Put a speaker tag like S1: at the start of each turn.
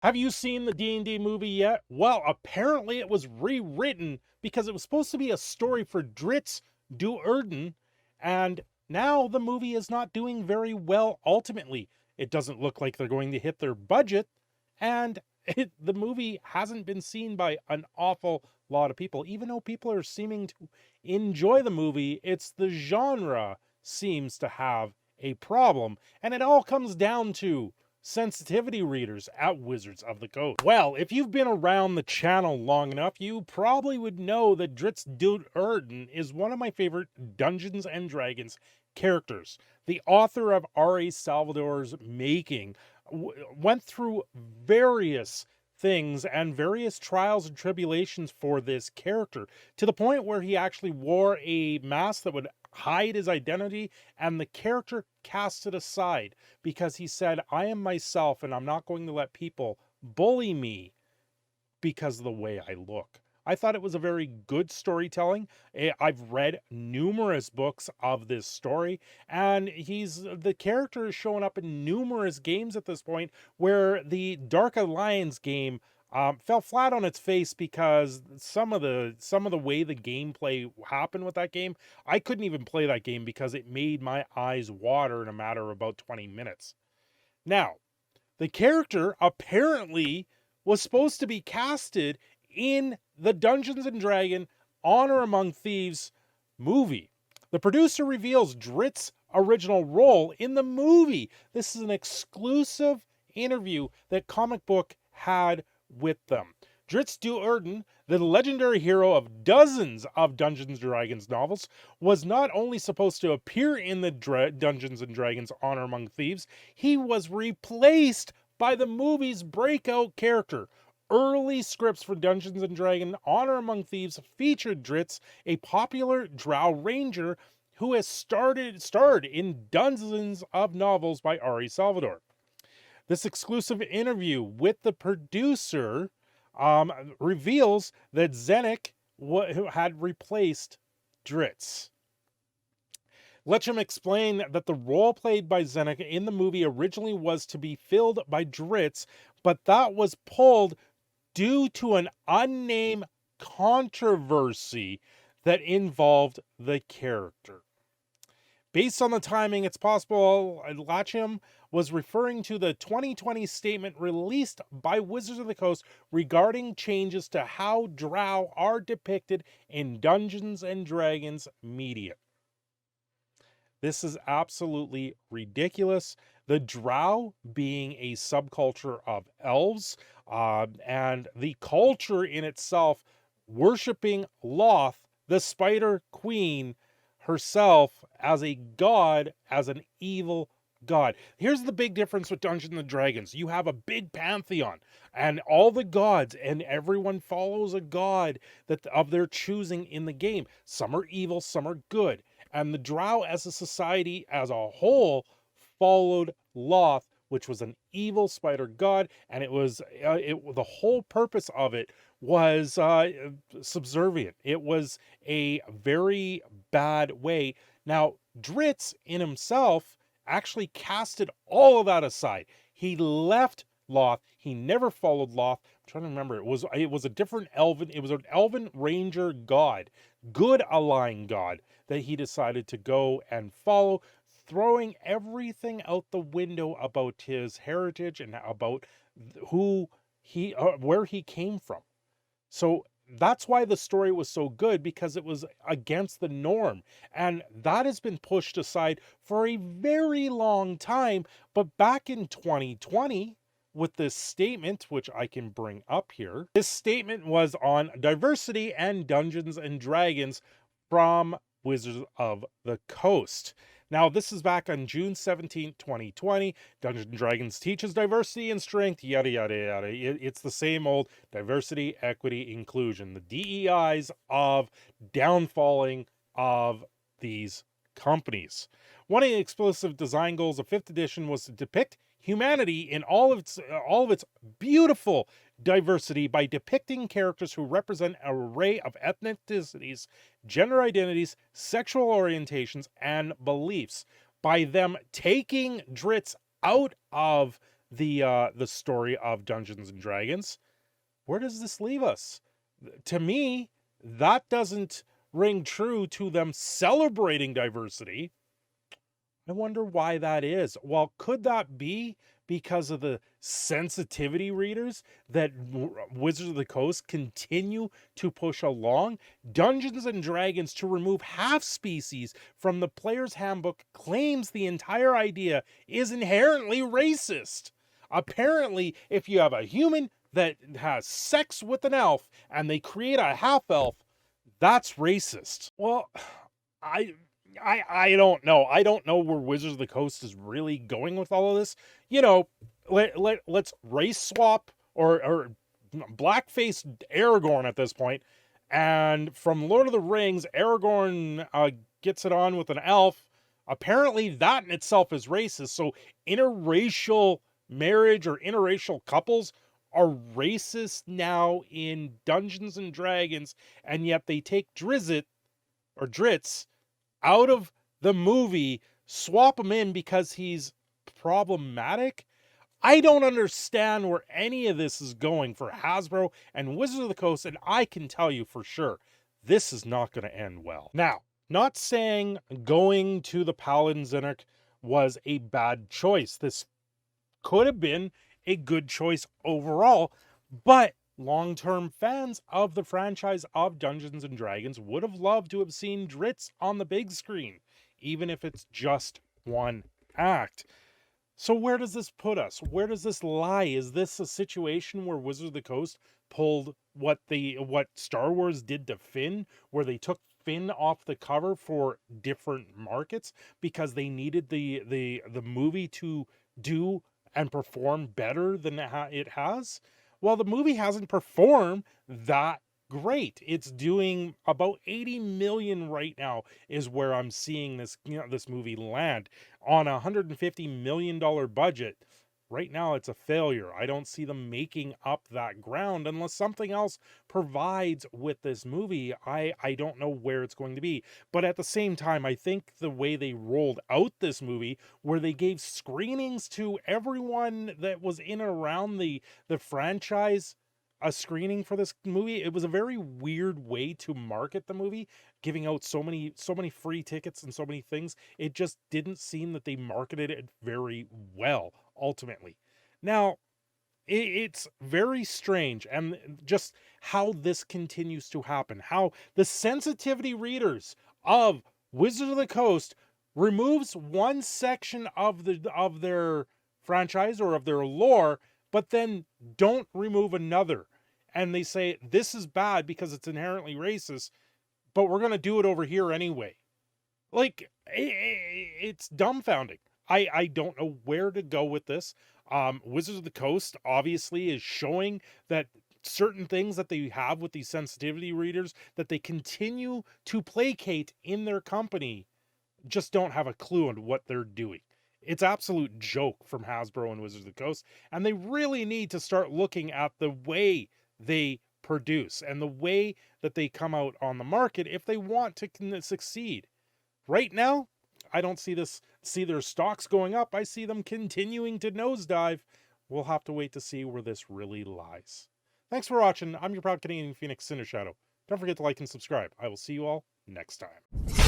S1: Have you seen the D&D movie yet? Well, apparently it was rewritten because it was supposed to be a story for Drizzt Do'urden, and now the movie is not doing very well ultimately. It doesn't look like they're going to hit their budget, and the movie hasn't been seen by an awful lot of people. Even though people are seeming to enjoy the movie, it's the genre seems to have a problem, and it all comes down to sensitivity readers at Wizards of the Coast. Well, if you've been around the channel long enough, you probably would know that Drizzt Do'urden is one of my favorite Dungeons and Dragons characters. The author of R.A. Salvador's Making went through various things and various trials and tribulations for this character, to the point where he actually wore a mask that would hide his identity, and the character cast it aside because he said, I am myself and I'm not going to let people bully me because of the way I look. I thought it was a very good storytelling. I've read numerous books of this story, and the character is showing up in numerous games at this point, where the Dark Alliance game fell flat on its face because some of the way the gameplay happened with that game, I couldn't even play that game because it made my eyes water in a matter of about 20 minutes. Now, the character apparently was supposed to be casted in the Dungeons and Dragons Honor Among Thieves movie. The producer reveals Drizzt's original role in the movie. This is an exclusive interview that Comic Book had with them. Drizzt Do'urden, the legendary hero of dozens of Dungeons & Dragons novels, was not only supposed to appear in the Dungeons & Dragons Honor Among Thieves, he was replaced by the movie's breakout character. Early scripts for Dungeons & Dragons Honor Among Thieves featured Drizzt, a popular drow ranger who has starred in dozens of novels by R.A. Salvador. This exclusive interview with the producer reveals that Xenk had replaced Drizzt. Letcham explained that the role played by Xenk in the movie originally was to be filled by Drizzt, but that was pulled due to an unnamed controversy that involved the character. Based on the timing, it's possible Letcham was referring to the 2020 statement released by Wizards of the Coast regarding changes to how drow are depicted in Dungeons and Dragons media. This is absolutely ridiculous. The drow being a subculture of elves, and the culture in itself worshiping Loth, the Spider Queen herself, as a god, as an evil god. Here's the big difference with Dungeons and Dragons. You have a big pantheon and all the gods, and everyone follows a god that of their choosing in the game. Some are evil, some are good. And the drow as a society as a whole followed Loth, which was an evil spider god, and it was the whole purpose of it was subservient. It was a very bad way. Now, Drizzt in himself actually casted all of that aside. He left Loth. He never followed Loth. I'm trying to remember. It was a different elven. It was an elven ranger god, good allying god, that he decided to go and follow, throwing everything out the window about his heritage and about who he, where he came from. So that's why the story was so good, because it was against the norm. And that has been pushed aside for a very long time. But back in 2020, with this statement, which I can bring up here, this statement was on diversity and Dungeons and Dragons from Wizards of the Coast. Now, this is back on June 17th, 2020. Dungeons & Dragons teaches diversity and strength, yada, yada, yada. It's the same old diversity, equity, inclusion. The DEIs of downfalling of these companies. One of the explosive design goals of 5th edition was to depict humanity in all of its beautiful diversity by depicting characters who represent an array of ethnicities, gender identities, sexual orientations, and beliefs. By them taking Drizzt out of the story of Dungeons and Dragons. Where does this leave us? To me, that doesn't ring true to them celebrating diversity. I wonder why that is. Well, could that be because of the sensitivity readers that Wizards of the Coast continue to push along? Dungeons and Dragons to remove half species from the player's handbook claims the entire idea is inherently racist. Apparently, if you have a human that has sex with an elf and they create a half elf, that's racist. Well, I don't know. I don't know where Wizards of the Coast is really going with all of this. You know, let's race swap or blackface Aragorn at this point. And from Lord of the Rings, Aragorn gets it on with an elf. Apparently, that in itself is racist. So interracial marriage or interracial couples are racist now in Dungeons and Dragons, and yet they take Drizzt out of the movie, swap him in because he's problematic. I don't understand where any of this is going for Hasbro and Wizards of the Coast, and I can tell you for sure, this is not going to end well. Now, not saying going to the Paladin Xenk was a bad choice. This could have been a good choice overall, but long-term fans of the franchise of Dungeons and Dragons would have loved to have seen Drizzt on the big screen, even if it's just one act. So where does this put us? Where does this lie? Is this a situation where Wizards of the Coast pulled what Star Wars did to Finn, where they took Finn off the cover for different markets because they needed the movie to do and perform better than it has? Well, the movie hasn't performed that great. It's doing about 80 million right now is where I'm seeing this, this movie land on a $150 million budget. Right now, it's a failure. I don't see them making up that ground unless something else provides with this movie. I don't know where it's going to be. But at the same time, I think the way they rolled out this movie, where they gave screenings to everyone that was in and around the franchise, a screening for this movie, it was a very weird way to market the movie, giving out so many free tickets and so many things. It just didn't seem that they marketed it very well ultimately. Now, it's very strange, and just how this continues to happen, how the sensitivity readers of Wizards of the Coast removes one section of their franchise or of their lore, but then don't remove another. And they say, this is bad because it's inherently racist, but we're going to do it over here anyway. Like, it's dumbfounding. I don't know where to go with this. Wizards of the Coast obviously is showing that certain things that they have with these sensitivity readers that they continue to placate in their company just don't have a clue on what they're doing. It's absolute joke from Hasbro and Wizards of the Coast, and they really need to start looking at the way they produce and the way that they come out on the market if they want to succeed. Right now, I don't see their stocks going up. I see them continuing to nosedive. We'll have to wait to see where this really lies. Thanks for watching. I'm your proud Canadian Phoenix Cinder Shadow. Don't forget to like and subscribe. I will see you all next time.